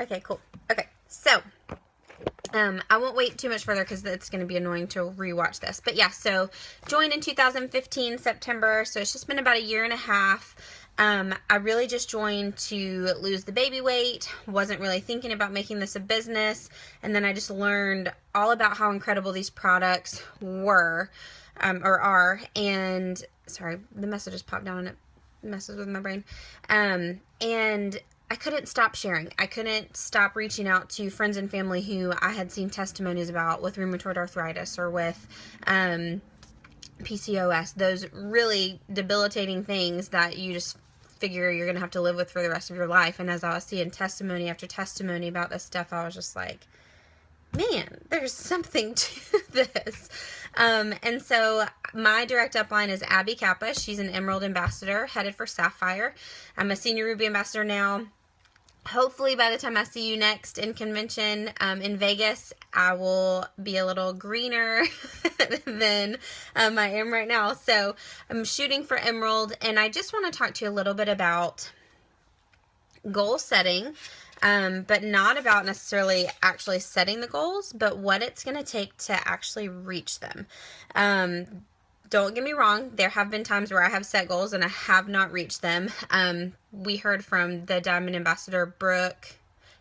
Okay, cool. Okay, so I won't wait too much further because it's going to be annoying to rewatch this. But yeah, so joined in 2015 September, so it's just been about a year and a half. I really just joined to lose the baby weight, wasn't really thinking about making this a business, and then I just learned all about how incredible these products were, or are, and, sorry, the message just popped down and it messes with my brain, and I couldn't stop sharing. I couldn't stop reaching out to friends and family who I had seen testimonies about with rheumatoid arthritis or with PCOS, those really debilitating things that you just figure you're going to have to live with for the rest of your life. And as I was seeing testimony after testimony about this stuff, I was just like, man, there's something to this. And so my direct upline is Abby Kappa. She's an Emerald Ambassador, headed for Sapphire. I'm a Senior Ruby Ambassador now. Hopefully by the time I see you next in convention in Vegas, I will be a little greener than I am right now. So I'm shooting for Emerald, and I just want to talk to you a little bit about goal setting, but not about necessarily actually setting the goals, but what it's going to take to actually reach them. Don't get me wrong, there have been times where I have set goals and I have not reached them. We heard from the Diamond Ambassador, Brooke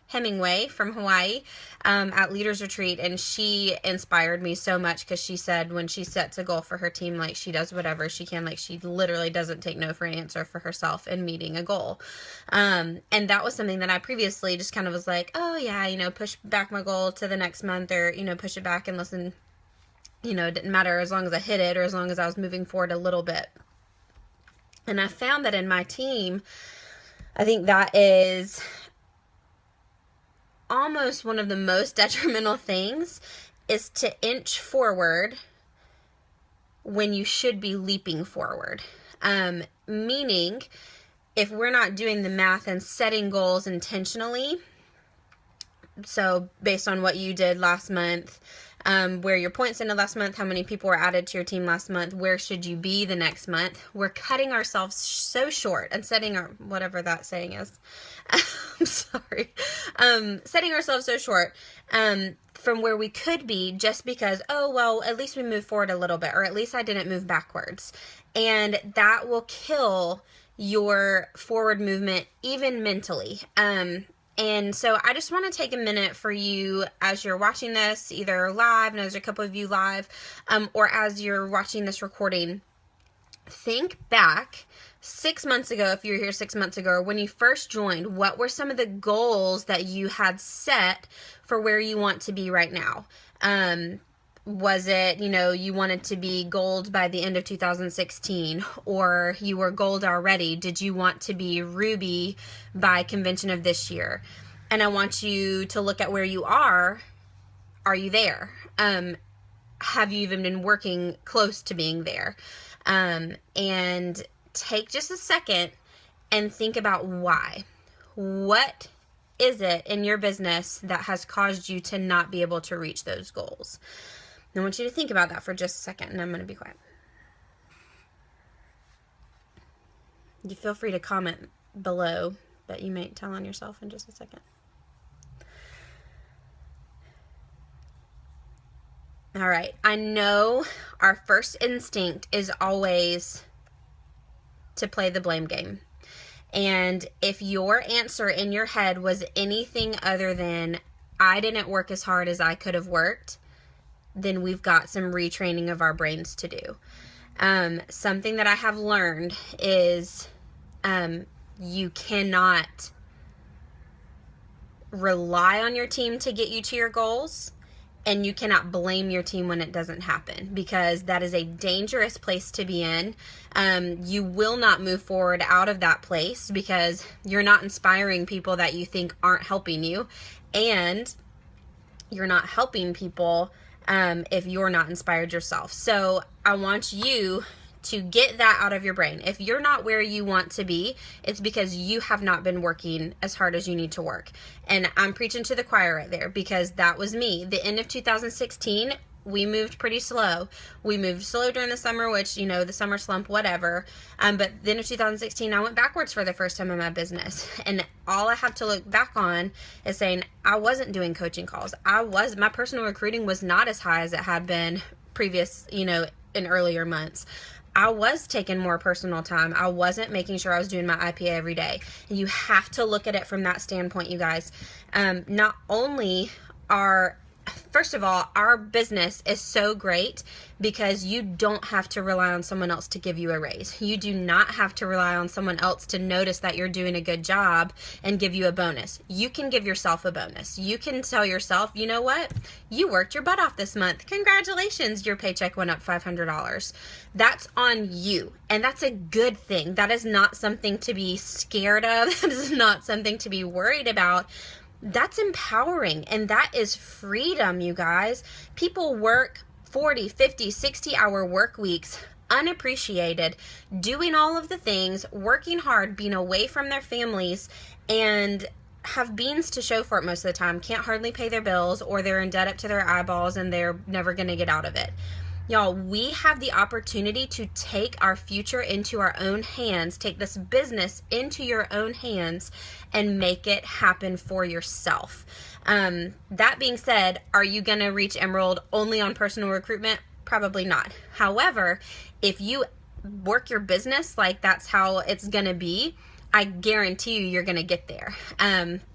Hemingway from Hawaii, at Leaders Retreat, and she inspired me so much because she said when she sets a goal for her team, like, she does whatever she can, like, she literally doesn't take no for an answer for herself in meeting a goal. And that was something that I previously just kind of was like, oh yeah, push back my goal to the next month, or, push it back and listen. It didn't matter as long as I hit it or as long as I was moving forward a little bit. And I found that in my team, I think that is almost one of the most detrimental things, is to inch forward when you should be leaping forward. Meaning, if we're not doing the math and setting goals intentionally, so based on what you did last month, where your points ended last month, how many people were added to your team last month, where should you be the next month, we're cutting ourselves so short and setting our, whatever that saying is, I'm sorry, setting ourselves so short from where we could be just because, oh, well, at least we moved forward a little bit, or at least I didn't move backwards. And that will kill your forward movement, even mentally. And so I just want to take a minute for you as you're watching this, either live, and there's a couple of you live, or as you're watching this recording, think back 6 months ago, if you were here 6 months ago, or when you first joined, what were some of the goals that you had set for where you want to be right now? Was it, you wanted to be gold by the end of 2016, or you were gold already? Did you want to be ruby by convention of this year? And I want you to look at where you are. Are you there? Have you even been working close to being there? And take just a second and think about why. What is it in your business that has caused you to not be able to reach those goals? I want you to think about that for just a second, and I'm going to be quiet. You feel free to comment below, but you might tell on yourself in just a second. All right, I know our first instinct is always to play the blame game. And if your answer in your head was anything other than, I didn't work as hard as I could have worked, then we've got some retraining of our brains to do. Something that I have learned is you cannot rely on your team to get you to your goals, and you cannot blame your team when it doesn't happen, because that is a dangerous place to be in. You will not move forward out of that place because you're not inspiring people that you think aren't helping you, and you're not helping people if you're not inspired yourself. So I want you to get that out of your brain. If you're not where you want to be, it's because you have not been working as hard as you need to work. And I'm preaching to the choir right there, because that was me. The end of 2016, we moved pretty slow. We moved slow during the summer, which, you know, the summer slump, whatever. But then in 2016, I went backwards for the first time in my business. And all I have to look back on is saying I wasn't doing coaching calls. My personal recruiting was not as high as it had been previous, you know, in earlier months. I was taking more personal time. I wasn't making sure I was doing my IPA every day. And you have to look at it from that standpoint, you guys. Not only first of all, our business is so great because you don't have to rely on someone else to give you a raise. You do not have to rely on someone else to notice that you're doing a good job and give you a bonus. You can give yourself a bonus. You can tell yourself, you know what? You worked your butt off this month. Congratulations, your paycheck went up $500. That's on you. And that's a good thing. That is not something to be scared of. That is not something to be worried about. That's empowering, and that is freedom, you guys. People work 40, 50, 60-hour work weeks unappreciated, doing all of the things, working hard, being away from their families, and have beans to show for it most of the time. Can't hardly pay their bills, or they're in debt up to their eyeballs and they're never going to get out of it. Y'all, we have the opportunity to take our future into our own hands, take this business into your own hands, and make it happen for yourself. That being said, are you going to reach Emerald only on personal recruitment? Probably not. However, if you work your business like that's how it's going to be, I guarantee you're going to get there.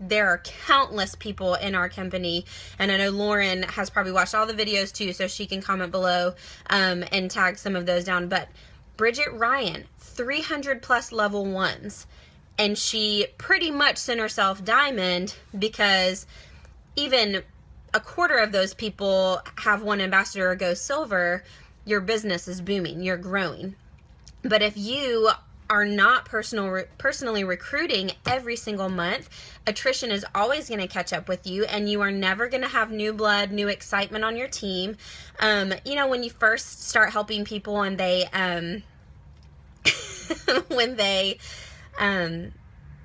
There are countless people in our company, and I know Lauren has probably watched all the videos too, so she can comment below and tag some of those down. But Bridget Ryan, 300 plus level ones, and she pretty much sent herself diamond because even a quarter of those people have one ambassador or go silver. Your business is booming, you're growing. But if you are not personally recruiting every single month, attrition is always going to catch up with you, and you are never going to have new blood, new excitement on your team. You know, when you first start helping people and they, when they,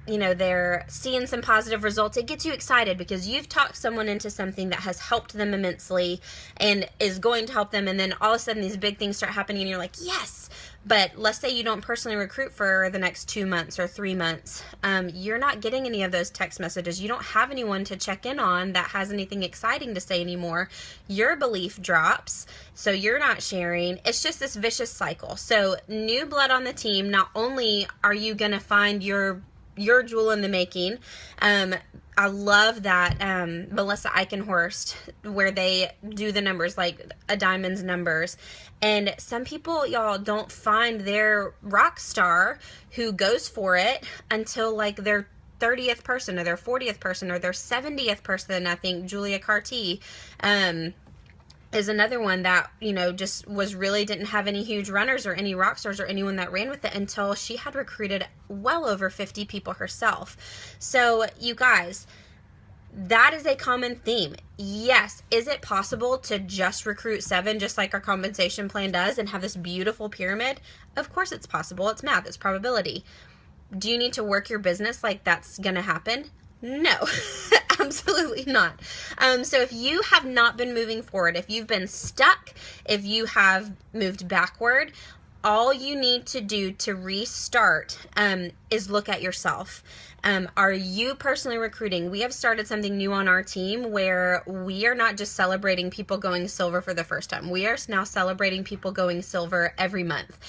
you know, they're seeing some positive results, it gets you excited because you've talked someone into something that has helped them immensely and is going to help them, and then all of a sudden these big things start happening and you're like, yes. But let's say you don't personally recruit for the next 2 months or 3 months. You're not getting any of those text messages. You don't have anyone to check in on that has anything exciting to say anymore. Your belief drops, so you're not sharing. It's just this vicious cycle. So new blood on the team. Not only are you going to find your jewel in the making, I love that Melissa Eichenhorst, where they do the numbers, like a diamond's numbers. And some people, y'all, don't find their rock star who goes for it until like their 30th person or their 40th person or their 70th person. I think Julia Carty is another one that, you know, just didn't have any huge runners or any rock stars or anyone that ran with it until she had recruited well over 50 people herself. So you guys, that is a common theme. Yes. Is it possible to just recruit 7, just like our compensation plan does, and have this beautiful pyramid? Of course it's possible. It's math. It's probability. Do you need to work your business like that's going to happen? No, absolutely not. So if you have not been moving forward, if you've been stuck, if you have moved backward, all you need to do to restart is look at yourself. Are you personally recruiting? We have started something new on our team where we are not just celebrating people going silver for the first time. We are now celebrating people going silver every month.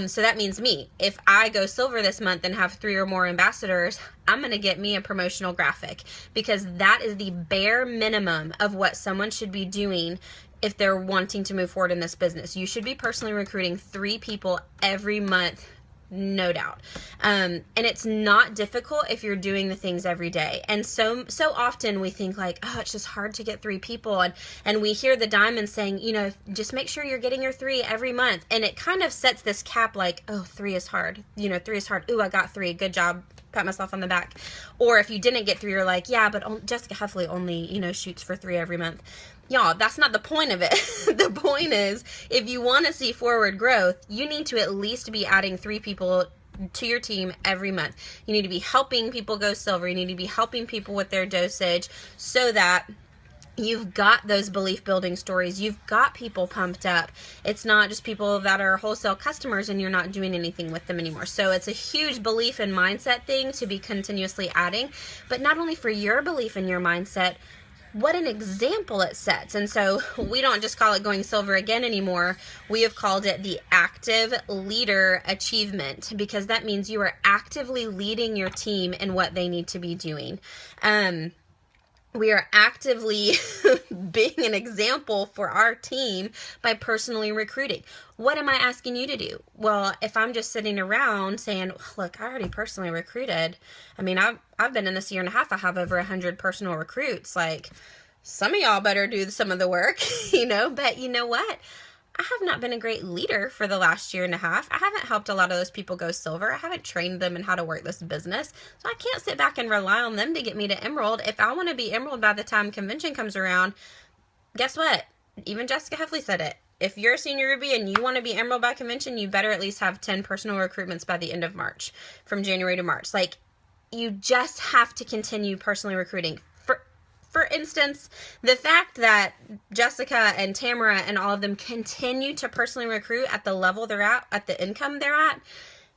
So that means me. If I go silver this month and have 3 or more ambassadors, I'm going to get me a promotional graphic, because that is the bare minimum of what someone should be doing if they're wanting to move forward in this business. You should be personally recruiting 3 people every month, no doubt. And it's not difficult if you're doing the things every day. And so often we think like, oh, it's just hard to get 3 people. And we hear the diamonds saying, you know, just make sure you're getting your 3 every month. And it kind of sets this cap like, oh, 3 is hard. You know, 3 is hard. Ooh, I got 3. Good job. Pat myself on the back. Or if you didn't get 3, you're like, yeah, but Jessica Heffley only, you know, shoots for 3 every month. Y'all, that's not the point of it. The point is, if you want to see forward growth, you need to at least be adding 3 people to your team every month. You need to be helping people go silver. You need to be helping people with their dosage so that You've got those belief building stories. You've got people pumped up. It's not just people that are wholesale customers and you're not doing anything with them anymore. So it's a huge belief and mindset thing to be continuously adding, but not only for your belief in your mindset, what an example it sets. And so we don't just call it going silver again anymore. We have called it the active leader achievement, because that means you are actively leading your team in what they need to be doing. We are actively being an example for our team by personally recruiting. What am I asking you to do? Well, if I'm just sitting around saying, look, I already personally recruited. I mean, I've been in this year and a half. I have over 100 personal recruits. Like, some of y'all better do some of the work, but you know what? I have not been a great leader for the last year and a half. I haven't helped a lot of those people go silver. I haven't trained them in how to work this business. So I can't sit back and rely on them to get me to emerald. If I want to be emerald by the time convention comes around, guess what? Even Jessica Heffley said it. If you're a senior Ruby and you want to be emerald by convention, you better at least have 10 personal recruitments by the end of March, from January to March. Like, you just have to continue personally recruiting. For instance, the fact that Jessica and Tamara and all of them continue to personally recruit at the level they're at the income they're at,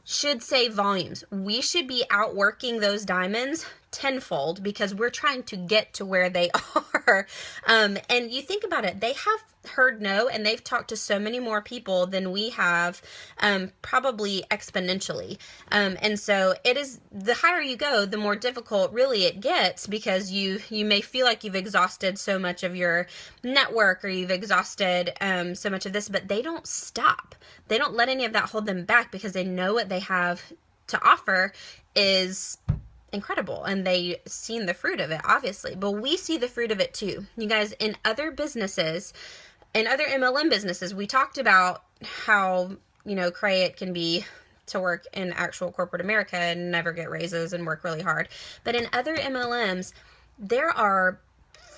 should say volumes. We should be outworking those diamonds tenfold because we're trying to get to where they are. And you think about it, they have heard no, and they've talked to so many more people than we have, probably exponentially. And so it is, the higher you go, the more difficult really it gets, because you may feel like you've exhausted so much of your network, or you've exhausted so much of this, but they don't stop. They don't let any of that hold them back, because they know what they have to offer is incredible, and they've seen the fruit of it, obviously. But we see the fruit of it too. You guys, in other businesses, in other MLM businesses, we talked about how, cray it can be to work in actual corporate America and never get raises and work really hard. But in other MLMs, there are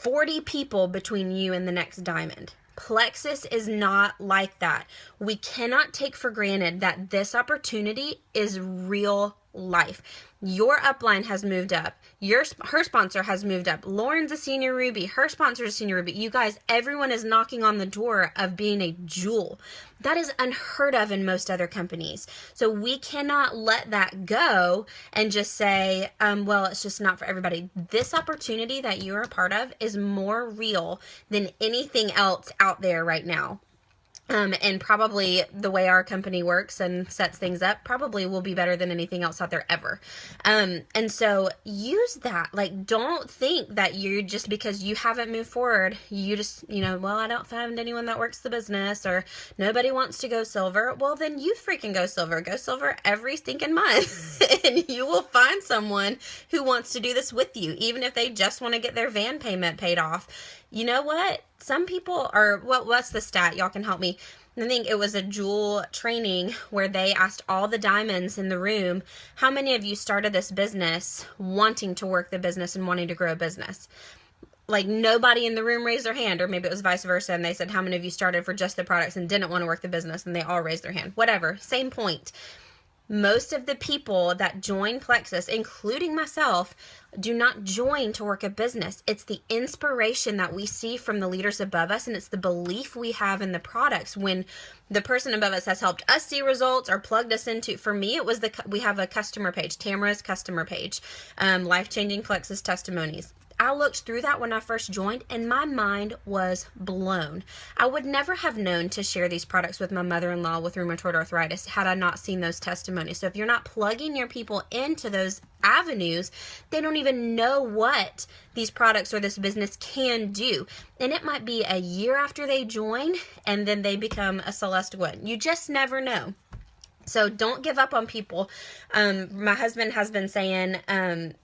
40 people between you and the next diamond. Plexus is not like that. We cannot take for granted that this opportunity is real life. Your upline has moved up. Her sponsor has moved up. Lauren's a senior Ruby. Her sponsor is a senior Ruby. You guys, everyone is knocking on the door of being a jewel. That is unheard of in most other companies. So we cannot let that go and just say, well, it's just not for everybody. This opportunity that you're a part of is more real than anything else out there right now. And probably the way our company works and sets things up probably will be better than anything else out there ever. And so use that. Like, don't think that you just because you haven't moved forward, you just, well, I don't find anyone that works the business, or nobody wants to go silver. Well, then you freaking go silver. Go silver every stinking month and you will find someone who wants to do this with you, even if they just want to get their van payment paid off. You know what? Some people are, what's the stat? Y'all can help me. I think it was a Jewel training where they asked all the diamonds in the room, how many of you started this business wanting to work the business and wanting to grow a business? Like, nobody in the room raised their hand, or maybe it was vice versa, and they said, how many of you started for just the products and didn't want to work the business? And they all raised their hand. Whatever, same point. Most of the people that join Plexus, including myself, do not join to work a business. It's the inspiration that we see from the leaders above us, and it's the belief we have in the products. When the person above us has helped us see results or plugged us into, for me, it was we have a customer page, Tamara's customer page, Life-Changing Plexus Testimonies. I looked through that when I first joined, and my mind was blown. I would never have known to share these products with my mother-in-law with rheumatoid arthritis had I not seen those testimonies. So if you're not plugging your people into those avenues, they don't even know what these products or this business can do. And it might be a year after they join, and then they become a Celeste Gwen. You just never know. So don't give up on people. My husband has been saying,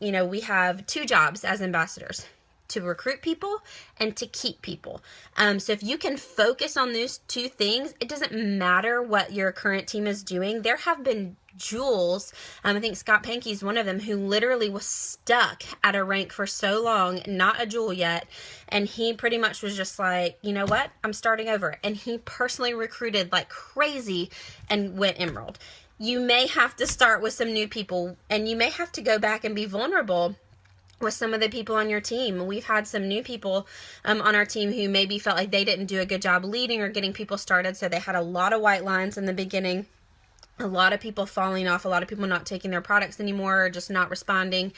we have two jobs as ambassadors: to recruit people and to keep people. So if you can focus on those two things, it doesn't matter what your current team is doing. There have been jewels, I think Scott Pankey's one of them, who literally was stuck at a rank for so long, not a jewel yet, and he pretty much was just like, you know what, I'm starting over. And he personally recruited like crazy and went emerald. You may have to start with some new people, and you may have to go back and be vulnerable with some of the people on your team. We've had some new people on our team who maybe felt like they didn't do a good job leading or getting people started, so they had a lot of white lines in the beginning, a lot of people falling off, a lot of people not taking their products anymore or just not responding.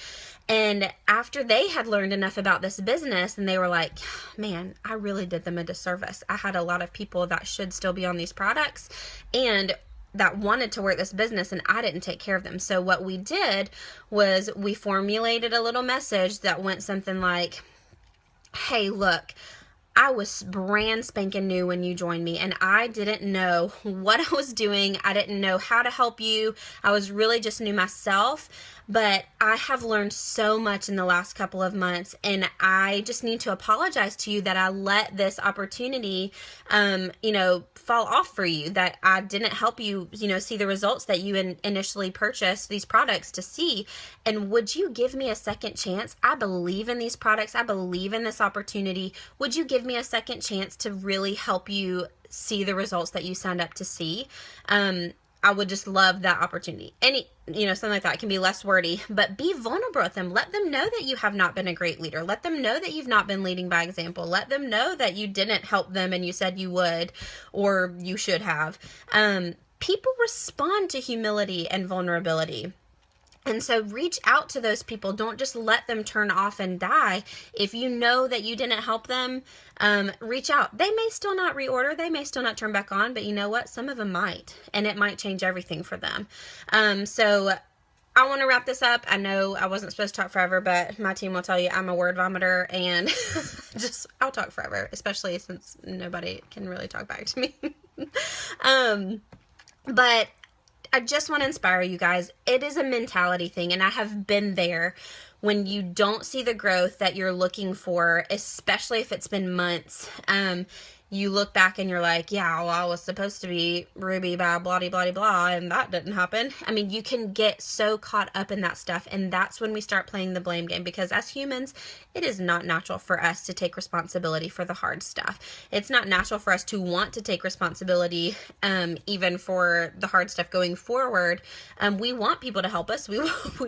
And after they had learned enough about this business, and they were like, man, I really did them a disservice. I had a lot of people that should still be on these products and that wanted to work this business, and I didn't take care of them. So what we did was we formulated a little message that went something like, hey, look, I was brand spanking new when you joined me, and I didn't know what I was doing. I didn't know how to help you. I was really just new myself, but I have learned so much in the last couple of months, and I just need to apologize to you that I let this opportunity, fall off for you, that I didn't help you, see the results that you initially purchased these products to see. And would you give me a second chance? I believe in these products. I believe in this opportunity. Would you give me a second chance to really help you see the results that you signed up to see? I would just love that opportunity. Something like that. It can be less wordy, but be vulnerable with them. Let them know that you have not been a great leader. Let them know that you've not been leading by example. Let them know that you didn't help them and you said you would, or you should have. People respond to humility and vulnerability. And so reach out to those people. Don't just let them turn off and die. If you know that you didn't help them, reach out. They may still not reorder. They may still not turn back on, but you know what? Some of them might, and it might change everything for them. So I want to wrap this up. I know I wasn't supposed to talk forever, but my team will tell you I'm a word vomiter, and I'll talk forever, especially since nobody can really talk back to me. But I just want to inspire you guys. It is a mentality thing, and I have been there when you don't see the growth that you're looking for, especially if it's been months. You look back and you're like, yeah, well, I was supposed to be Ruby by blah, blah, blah, and that didn't happen. I mean, you can get so caught up in that stuff, and that's when we start playing the blame game, because as humans, it is not natural for us to take responsibility for the hard stuff. It's not natural for us to want to take responsibility, even for the hard stuff going forward. We want people to help us. We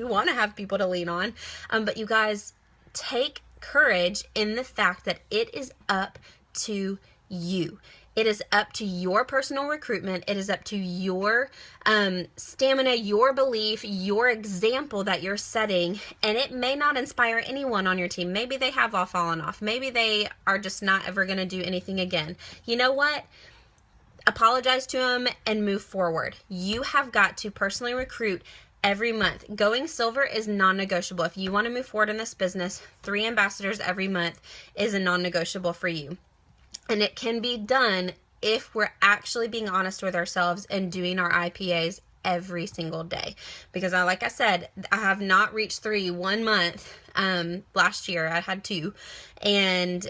want to have people to lean on. But you guys, take courage in the fact that it is up to you. It is up to your personal recruitment. It is up to your stamina, your belief, your example that you're setting. And it may not inspire anyone on your team. Maybe they have all fallen off. Maybe they are just not ever going to do anything again. You know what? Apologize to them and move forward. You have got to personally recruit every month. Going silver is non-negotiable. If you want to move forward in this business, 3 ambassadors every month is a non-negotiable for you. And it can be done if we're actually being honest with ourselves and doing our IPAs every single day. Because like I said, I have not reached 3 1 month. Last year I had 2. And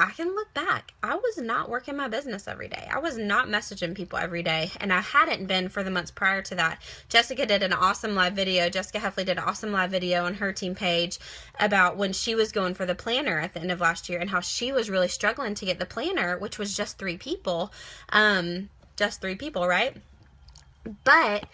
I can look back. I was not working my business every day. I was not messaging people every day. And I hadn't been for the months prior to that. Jessica did an awesome live video. Jessica Heffley did an awesome live video on her team page about when she was going for the planner at the end of last year and how she was really struggling to get the planner, which was just 3 people. Just 3 people, right? But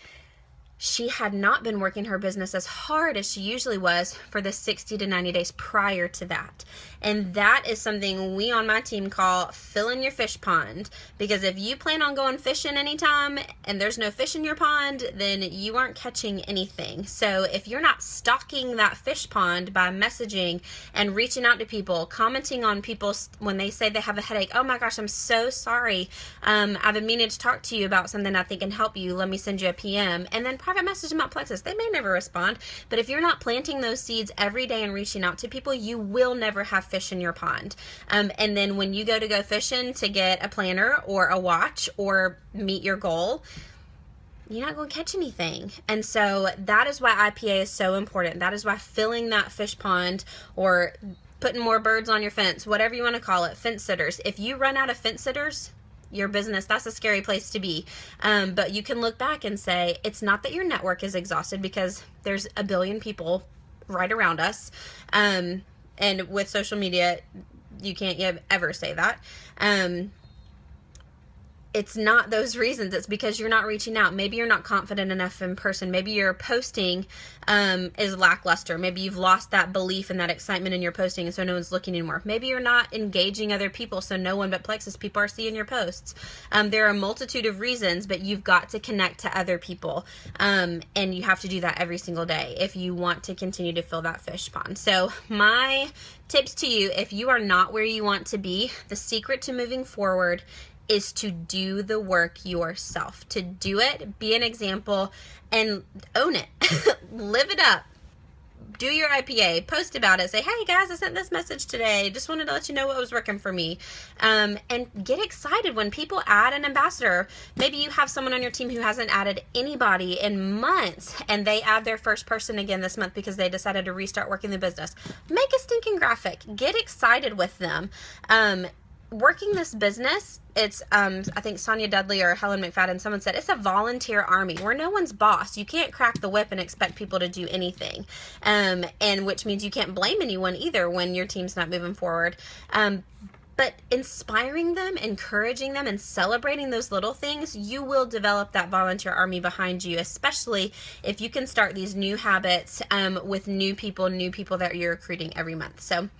she had not been working her business as hard as she usually was for the 60 to 90 days prior to that. And that is something we on my team call filling your fish pond. Because if you plan on going fishing anytime and there's no fish in your pond, then you aren't catching anything. So if you're not stocking that fish pond by messaging and reaching out to people, commenting on people when they say they have a headache, oh my gosh, I'm so sorry. I've been meaning to talk to you about something I think can help you. Let me send you a PM. And then private message them about Plexus. They may never respond, but if you're not planting those seeds every day and reaching out to people, you will never have fish in your pond. And then when you go fishing to get a planner or a watch or meet your goal, you're not going to catch anything. And so that is why IPA is so important. That is why filling that fish pond or putting more birds on your fence, whatever you want to call it, fence sitters. If you run out of fence sitters, your business, that's a scary place to be. But you can look back and say, it's not that your network is exhausted, because there's a billion people right around us. And with social media, you can't ever say that. it's not those reasons. It's because you're not reaching out. Maybe you're not confident enough in person. Maybe your posting is lackluster. Maybe you've lost that belief and that excitement in your posting, and so no one's looking anymore. Maybe you're not engaging other people, so no one but Plexus people are seeing your posts. There are a multitude of reasons, but you've got to connect to other people, and you have to do that every single day if you want to continue to fill that fish pond. So my tips to you, if you are not where you want to be, the secret to moving forward is to do the work yourself. To do it, be an example, and own it. Live it up. Do your IPA, post about it, say, hey guys, I sent this message today, just wanted to let you know what was working for me. And get excited when people add an ambassador. Maybe you have someone on your team who hasn't added anybody in months, and they add their first person again this month because they decided to restart working the business. Make a stinking graphic. Get excited with them. Working this business, it's, I think Sonia Dudley or Helen McFadden, someone said, it's a volunteer army. We're no one's boss. You can't crack the whip and expect people to do anything. And which means you can't blame anyone either when your team's not moving forward. But inspiring them, encouraging them, and celebrating those little things, you will develop that volunteer army behind you, especially if you can start these new habits with new people that you're recruiting every month. So